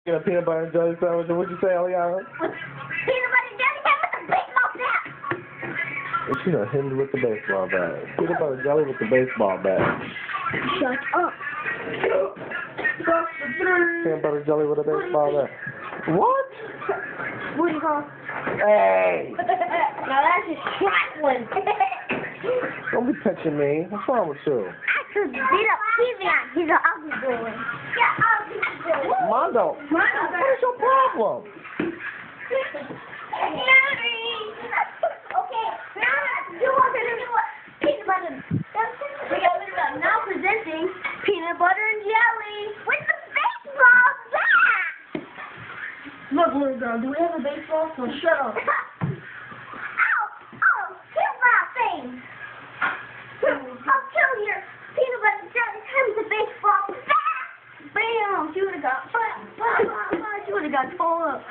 Get a peanut butter and jelly sandwich. What'd you say, Eliana? Peanut butter and jelly sandwich with a baseball bat. She done hit me with the baseball bat. Peanut butter and jelly with the baseball bat. Shut up. Peanut butter and jelly with a baseball bat. What? What do you call? Hey! Now that's just trifling. Don't be touching me. What's wrong with you? I could beat up Kevion. He's an ugly boy. Yeah, ugly boy. Mondo, what is your problem? Okay, now you want to do what? Peanut butter. Now presenting peanut butter and jelly with the baseball bat. Look, little girl, do we have a baseball? So shut up. Here's my thing. I'll kill your peanut butter and jelly with the baseball bat. Bam! She would have got, she would have got torn up.